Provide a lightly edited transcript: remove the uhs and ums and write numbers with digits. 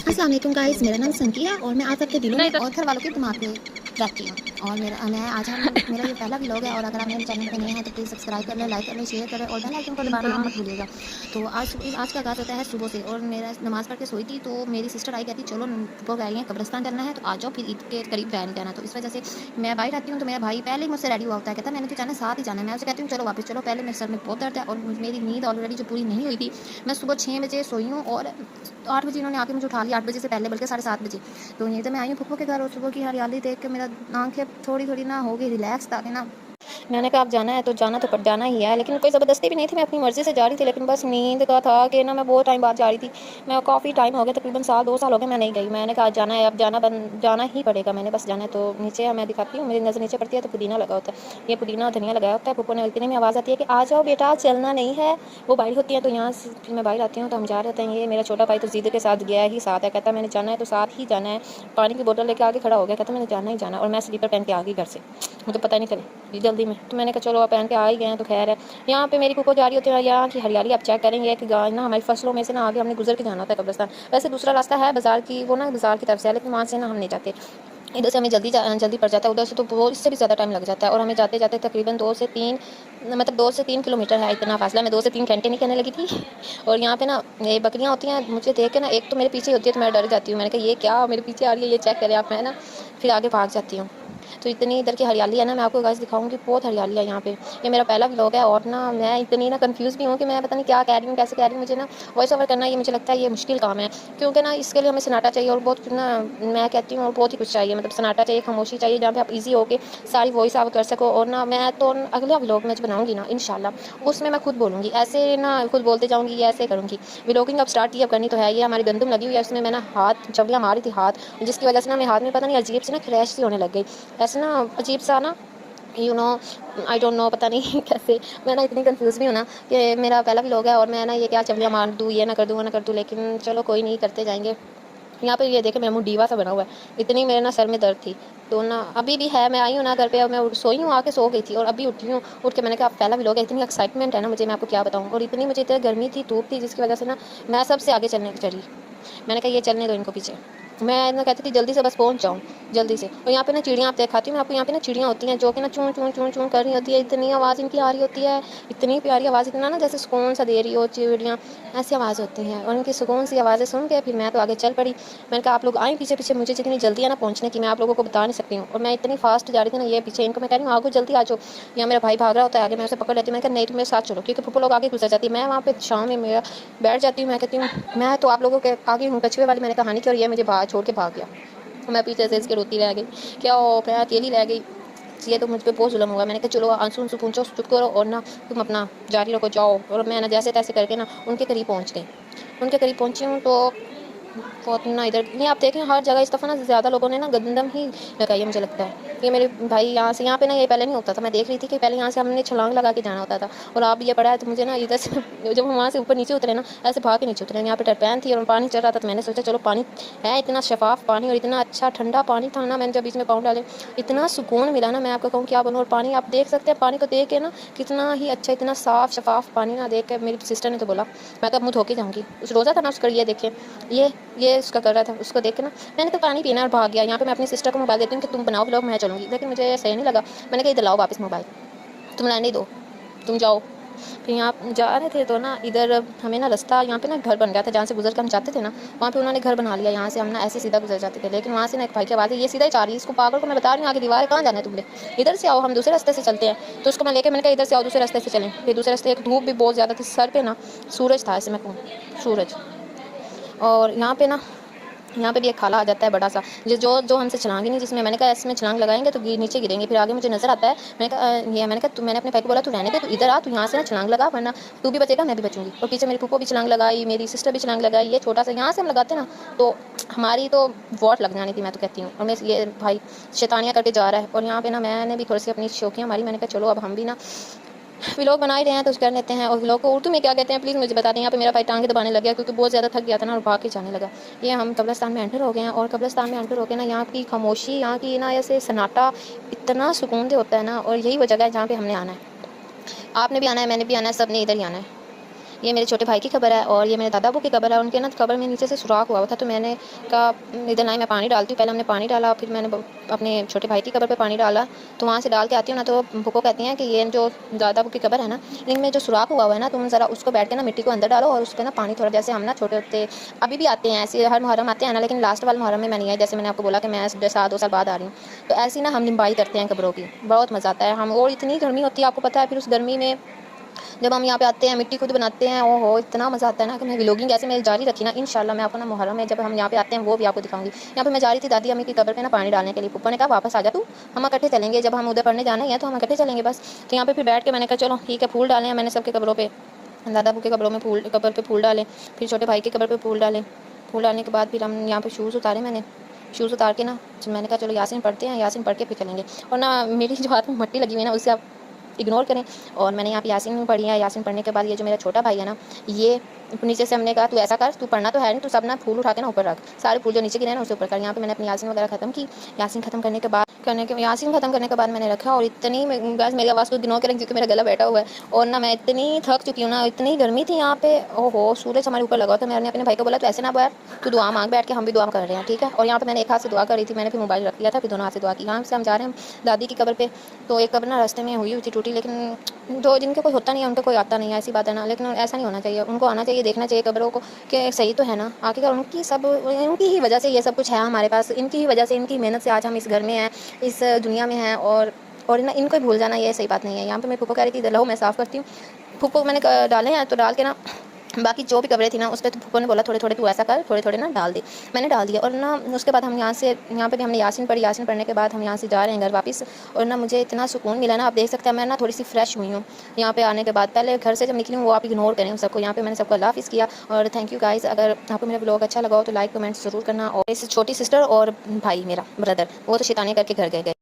अस्सलाम वालेकुम गाइस, मेरा नाम संकी है और मैं आप सबके दिलों में और घर वालों के दिमाग पे रहती हूँ। और मेरा ये पहला व्लॉग है। और अगर आप मेरे चैनल पे नए हैं तो प्लीज़ सब्सक्राइब कर लें, लाइक कर लें, शेयर करें और बेल आइकन को दबाना मत भूलिएगा। तो आज का आगाज़ होता है सुबह से। और मेरा नमाज़ पढ़ के सोई थी तो मेरी सिस्टर आई, कहती चलो फूफा कह रही हैं कब्रिस्तान चलना है तो आ जाओ, फिर ईद के करीब रहने जाना। तो इस वजह से मैं बाहर आती हूँ तो मेरा भाई पहले ही मुझसे रेडी हुआ होता है, कहता है मैंने तो जाना, साथ ही जाना है। मैं उसे कहती हूँ चलो वापस चलो, पहले मेरे सर में बहुत दर्द है और मेरी नींद ऑलरेडी जो पूरी नहीं हुई थी। मैं सुबह 6 बजे सोई हूँ और 8 बजे इन्होंने आके मुझे उठा लिया, 8 बजे से पहले, बल्कि 7:30 बजे। तो यहीं से मैं आई हूँ फूफो के घर और सुबह की हरियाली देख के मेरा आंखें थोड़ी थोड़ी ना हो गई रिलैक्स, ताकि ना मैंने कहा आप जाना है तो जाना ही है। लेकिन कोई ज़बरदस्ती भी नहीं थी, मैं अपनी मर्ज़ी से जा रही थी। लेकिन बस नींद का था कि ना मैं बहुत टाइम बाद जा रही थी। मैं काफ़ी टाइम हो गया, तकरीबन 2 साल हो गए मैं नहीं गई। मैंने कहा जाना है, अब जाना ही पड़ेगा, मैंने बस जाना है। तो नीचे मैं दिखाती हूँ, मेरी नज़र नीचे पड़ती है तो पुदीना लगा होता है, ये पुदीना और धनिया लगाया होता है। फूफो ने इतने में आवाज़ आती है कि आ जाओ बेटा, चलना नहीं है। वो बाहर होती है तो यहाँ से फिर मैं बाहर आती हूँ तो हम जा रहे होते हैं। ये मेरा छोटा भाई तो ज़िद के साथ गया ही साथ है, कहता मैंने जाना है तो साथ ही जाना है। पानी की बोतल लेके आगे खड़ा हो गया, कहता मैंने जाना ही जाना। और मैं स्लीपर पहन के आ गई घर से, मुझे पता नहीं चले जल्दी में। तो मैंने कहा चलो आप पहन के आ ही गए हैं तो खैर है। यहाँ पे मेरी फूफो जा रही होती है, यहाँ की हरियाली आप चेक करेंगे कि गाय ना हमारी फसलों में से ना आगे हमने गुजर के जाना होता है कब्रिस्तान। वैसे दूसरा रास्ता है बाजार की, वो ना बाजार की तरफ से है, लेकिन वहाँ से ना हम नहीं जाते। इधर से हमें जल्दी पड़ जाता है, उधर से तो बहुत इससे भी ज़्यादा टाइम लग जाता है। और हमें जाते जाते तकरीबन 2 से 3 किलोमीटर है, इतना फासला। मैं 2 से 3 घंटे नहीं कहने लगी थी। और यहाँ पे ना ये बकरियाँ होती हैं, मुझे देख के ना एक तो मेरे पीछे होती है तो मैं डर जाती हूँ। मैंने कहा ये क्या मेरे पीछे आ रही है, ये चेक करें आप। मैं ना फिर आगे भाग जाती हूँ। तो इतनी इधर की हरियाली है ना, मैं आपको गाइस दिखाऊंगी, बहुत हरियाली है यहाँ पे। ये मेरा पहला व्लॉग है और ना मैं इतनी ना कंफ्यूज भी हूँ कि मैं पता नहीं क्या कह रही हूँ, कैसे कह रही हूँ। मुझे ना वॉइस ओवर करना, ये मुझे लगता है ये मुश्किल काम है, क्योंकि ना इसके लिए हमें सन्नाटा चाहिए और बहुत ना, मैं कहती हूँ और बहुत ही कुछ चाहिए। मतलब सन्नाटा चाहिए, खामोशी चाहिए, जहाँ पे आप ईजी होके सारी वॉइस आप कर सको। और ना मैं तो अगला व्लॉग मैं जो बनाऊँगी ना इंशाल्लाह, उसमें मैं खुद बोलूँगी, ऐसे ना खुद बोलते जाऊँगी, ऐसे करूँगी। व्लॉगिंग अब स्टार्ट की, अब करनी तो है। ये हमारी गंदम लगी हुई है, उसमें मैं ना हाथ चवलियाँ मारी थी हाथ, जिसकी वजह से ना मेरे हाथ में पता नहीं अजीब सी ना क्रैश सी होने लग गई, ऐसे ना अजीब सा ना, you know, I don't know, पता नहीं कैसे। मैं ना इतनी कंफ्यूज भी हूँ ना कि मेरा पहला व्लॉग है और मैं ना ये क्या चवलियाँ मार दूँ, ये ना कर दूँ, वो ना कर दूँ। लेकिन चलो कोई नहीं, करते जाएंगे। यहाँ पे ये देखे मेरा मुँह डीवा सा बना हुआ है, इतनी मेरे ना सर में दर्द थी। तो ना अभी भी है, मैं आई हूँ ना घर पे, अब मैं सोई हूँ, आके सो गई थी और अभी उठी हूँ। उठ के मैंने कहा पहला व्लॉग है, इतनी एक्साइटमेंट है ना मुझे, मैं आपको क्या बताऊँ। और इतनी मुझे इतनी गर्मी थी, धूप थी, जिसकी वजह से ना मैं सबसे आगे चली। मैंने कहा ये चलने दो इनको पीछे, मैं ना कहती थी जल्दी से बस पहुँच जाऊँ जल्दी से। और यहाँ पे ना चिड़ियाँ आप दिखाती हूँ मैं आपको, यहाँ पे ना चिड़ियाँ होती हैं जो कि ना चूँ चूँ चूँ चूँ कर रही होती है, इतनी आवाज़ इनकी आ रही होती है, इतनी प्यारी आवाज़, इतना ना जैसे सुकून सा दे रही हो चिड़ियाँ, ऐसी आवाज़ होती हैं। और इनकी सुकून सी आवाज़ें सुन के फिर मैं तो आगे चल पड़ी। मैंने कहा आप लोग आएँ पीछे पीछे, मुझे जितनी जल्दी है ना पहुँचने की, मैं आप लोगों को बता नहीं सकती हूँ। और मैं इतनी फास्ट जा रही थी ना, ये पीछे इनको मैं कह रही हूँ आगो जल्दी आ जाओ। यहाँ मेरा भाई भाग रहा होता है आगे, मैं उसे पकड़ लेती हूँ। मैं कहा नहीं तुम मेरे साथ चलो, क्योंकि फूफो लोग आगे गुजर जाती है। मैं वहाँ पे शाम में मेरा बैठ जाती हूँ, मैं कहती हूँ मैं तो आप लोगों के आगे हूँ, कछुए वाली मैंने कहानी की, और ये मुझे छोड़ के भाग गया। मैं पीछे से इसके रोती रह गई, क्या हो मैं अकेली रह गई, ये तो मुझ पे बहुत जुल्म हुआ। मैंने कहा चलो आंसू आंसू पूछो, चुप करो और ना तुम अपना जारी रखो, जाओ। और मैं ना जैसे तैसे करके ना उनके करीब पहुंच गई, उनके करीब पहुंची हूँ। तो बहुत ना इधर नहीं, आप देखें हर जगह इस दफ़ा ना ज़्यादा लोगों ने ना गंदम ही लगाई है, मुझे लगता है। ये मेरे भाई यहाँ पे ना, ये पहले नहीं होता था, मैं देख रही थी कि पहले यहाँ से हमने छलांग लगा के जाना होता था। और अब ये पड़ा है तो मुझे ना इधर से जब हम वहाँ से ऊपर नीचे उतरे ना, ऐसे भाग के नीचे उतरे। यहाँ पे टरपैन थी और पानी चल रहा था, तो मैंने सोचा चलो पानी है, इतना शफाफ पानी और इतना अच्छा ठंडा पानी था ना, मैंने जब इसमें पाँव डाले इतना सुकून मिला ना, मैं आपको कहूँ क्या बनूँ। और पानी आप देख सकते हैं, पानी को देख के ना कितना ही अच्छा, इतना साफ़ शफाफ पानी ना देख के मेरी सिस्टर ने तो बोला मैं तो अब मुँह धो के जाऊँगी। उस रोज़ा था ना उसका, ये देखें ये उसका कर रहा था, उसको देख के ना मैंने तो पानी पीना और भाग गया। यहाँ पे मैं अपनी सिस्टर को मोबाइल देती हूँ कि तुम बनाओ व्लॉग, मैं चलूँगी। लेकिन मुझे सही नहीं लगा, मैंने कहा इधर लाओ वापस मोबाइल, तुम रहने दो, तुम जाओ। फिर यहाँ जा रहे थे तो ना इधर हमें ना रास्ता, यहाँ पे ना घर बन गया था, जहाँ से गुजर के हम जाते थे ना, वहाँ पे उन्होंने घर बना लिया। यहाँ से हम ना ऐसे सीधा गुजर जाते थे। लेकिन वहाँ से ना एक भाई की आवाज़ है, ये सीधा ही जा रही है, इसको पागल को मैं बता रही हूँ आगे दीवार है, कहाँ जाना है तुमने, इधर से आओ, हम दूसरे रास्ते से चलते हैं। तो उसको मैं लेके मैंने कहा इधर से आओ, दूसरे रास्ते से चलें। फिर दूसरे रास्ते, एक धूप भी बहुत ज़्यादा थी, सर पे ना सूरज था, ऐसे मैं कहूँ सूरज। और यहाँ पे भी एक खाला आ जाता है बड़ा सा, जो हमसे छलांगी नहीं, जिसमें मैंने कहा इसमें छलांग लगाएंगे तो नीचे गिरेंगे। फिर आगे मुझे नजर आता है, मैंने कहा मैंने अपने भाई को बोला तू रहने दे, तू इधर आ, तू यहाँ से ना छलांग लगा, वरना तू भी बचेगा मैं भी बचूंगी। और पीछे मेरी फूफो भी छलांग लगाई, मेरी सिस्टर भी छलांग लगाई। ये छोटा सा यहाँ से हम लगाते ना तो हमारी तो वॉट लग जानी थी, मैं तो कहती हूँ। और मैं ये भाई शैतानियाँ करके जा रहा है। और यहाँ पे ना मैंने भी थोड़ी सी अपनी शौकियाँ मारी, मैंने कहा चलो अब हम भी ना व्लॉग बना ही रहे हैं तो कर लेते हैं। और व्लॉग को उर्दू में क्या कहते हैं प्लीज़ मुझे बता दें। यहाँ पे मेरा भाई टांगे दबाने लग गया क्योंकि बहुत ज़्यादा थक गया था ना और भाग के जाने लगा। ये हम कब्रिस्तान में एंटर हो गए हैं। और कब्रिस्तान में एंटर हो गए ना, यहाँ की खामोशी, यहाँ की ना ऐसे सन्नाटा इतना सुकून दे होता है ना। और यही वो जगह है जहाँ पे हमने आना है, आपने भी आना है, मैंने भी आना है, सब ने इधर ही आना है। ये मेरे छोटे भाई की कब्र है और ये मेरे दादा अबू की कब्र है। उनके ना कब्र में नीचे से सुराख हुआ था, तो मैंने कहा इधर ना मैं पानी डालती हूँ। पहले हमने पानी डाला, फिर मैंने अपने छोटे भाई की कब्र पे पानी डाला, तो वहाँ से डाल के आती हूँ ना, तो फूफो कहती हैं कि ये जो दादा अबू की कब्र है ना, इनमें जो सुराख हुआ है ना, तुम ज़रा उसको बैठ के ना मिट्टी को अंदर डालो और उस पर ना पानी थोड़ा, जैसे हम ना छोटे होते अभी भी आते हैं ऐसे हर मुहर्रम आते हैं ना, लेकिन लास्ट वाले मुहर्रम में मैं नहीं आई, जैसे मैंने आपको बोला कि मैं 2 साल बाद आ रही हूँ, तो ऐसी ना हम निम्बाई करते हैं कब्रों की, बहुत मज़ा आता है हम। और इतनी गर्मी होती है आपको पता है, फिर उस गर्मी में जब हम यहाँ पे आते हैं मिट्टी खुद बनाते हैं, ओहो इतना मज़ा आता है ना कि मैं व्लॉगिंग ऐसे मैं जारी रखी ना, इंशाल्लाह मैं आपको ना मुहर्रम में जब हम यहाँ पे आते हैं वो भी आपको दिखाऊंगी। यहाँ पे मैं जा रही थी दादी अम्मी की कब्र पे ना पानी डालने के लिए, पप्पा ने कहा वापस आ जा तू, हम इकट्ठे चलेंगे, जब हम उधर पढ़ने जाना ही है तो हम इकट्ठे चलेंगे बस। तो यहाँ पे फिर बैठ के मैंने कहा चलो ठीक है, फूल डाले हैं मैंने सबके कब्रों पर, दादा अबू के कब्रों में फूल, कब्र पे फूल डाले, फिर छोटे भाई की कब्र पे फूल डाले। फूल डालने के बाद फिर हम यहाँ पे शूज़ उतारे, मैंने शूज़ उतार के ना मैंने कहा चलो यासीन पढ़ते हैं, यासीन पढ़ के फिर चलेंगे। और ना मेरी जो हाथ में मट्टी लगी हुई है ना उससे आप इग्नोर करें। और मैंने यहाँ पे यासीन पढ़ी है। यासीन पढ़ने के बाद ये जो मेरा छोटा भाई है ना, ये नीचे से हमने कहा तू ऐसा कर, तू पढ़ना तो है नहीं, तू सब ना फूल उठा के ना ऊपर रख, सारे फूल जो नीचे गिरे ना उससे ऊपर कर। यहाँ पे मैंने अपनी यासीन वगैरह खत्म की। यासीन खत्म करने के बाद यासीन खत्म करने के बाद मैंने रखा, और इतनी बस मेरी आवाज़ को इग्नोर करें क्योंकि मेरा गला बैठा हुआ है, और ना मैं इतनी थक चुकी हूँ ना, इतनी गर्मी थी यहाँ पे, ओहो सूरज हमारे ऊपर लगा था। मैंने अपने भाई को बोला तो ऐसे ना बैठ, तू दुआ मांग बैठ के, हम भी दुआ कर रहे हैं ठीक है। और यहाँ पे मैंने एक हाथ से दुआ कर रही थी, मैंने फिर मोबाइल रख लिया था, फिर दोनों हाथ से दुआ की। यहाँ से हम जा रहे हैं दादी की कब्र पे, तो एक कब्र ना रास्ते में हुई थी टूटी, लेकिन जो जिनके कोई होता नहीं है उनके कोई आता नहीं है, ऐसी बात है ना, लेकिन ऐसा नहीं होना चाहिए, उनको आना चाहिए, देखना चाहिए कब्रों को कि सही तो है ना। आखिरकार उनकी ही वजह से ये सब कुछ है हमारे पास, इनकी ही वजह से, इनकी मेहनत से आज हम इस घर में हैं, इस दुनिया में हैं। और ना इनको भूल जाना ये सही बात नहीं है। यहाँ पे मेरे फूफो कह रही थी लो मैं साफ़ करती हूँ, फूफो मैंने डाले हैं, तो डाल के ना बाकी जो भी कब्रें थी ना उस पर तो फूफो ने बोला थोड़े थोड़े तू ऐसा कर, थोड़े थोड़े ना डाल दे, मैंने डाल दिया। और ना उसके बाद हम यहाँ पे भी हमने यासीन पढ़ी। यासीन पढ़ने के बाद हम यहाँ से जा रहे हैं घर वापस, और ना मुझे इतना सुकून मिला ना, आप देख सकते हैं मैं ना थोड़ी सी फ्रेश हुई हूँ यहाँ पे आने के बाद। पहले घर से जब निकली हूँ वो आप इग्नोर करें सबको। यहाँ पे मैंने सबको अल्लाह हाफ़िज़ किया, और थैंक यू गाइज़। अगर आपको मेरा ब्लॉग अच्छा लगा हो तो लाइक कमेंट ज़रूर करना। और इस छोटी सिस्टर और भाई मेरा ब्रदर वो तो शैतानी करके घर गए।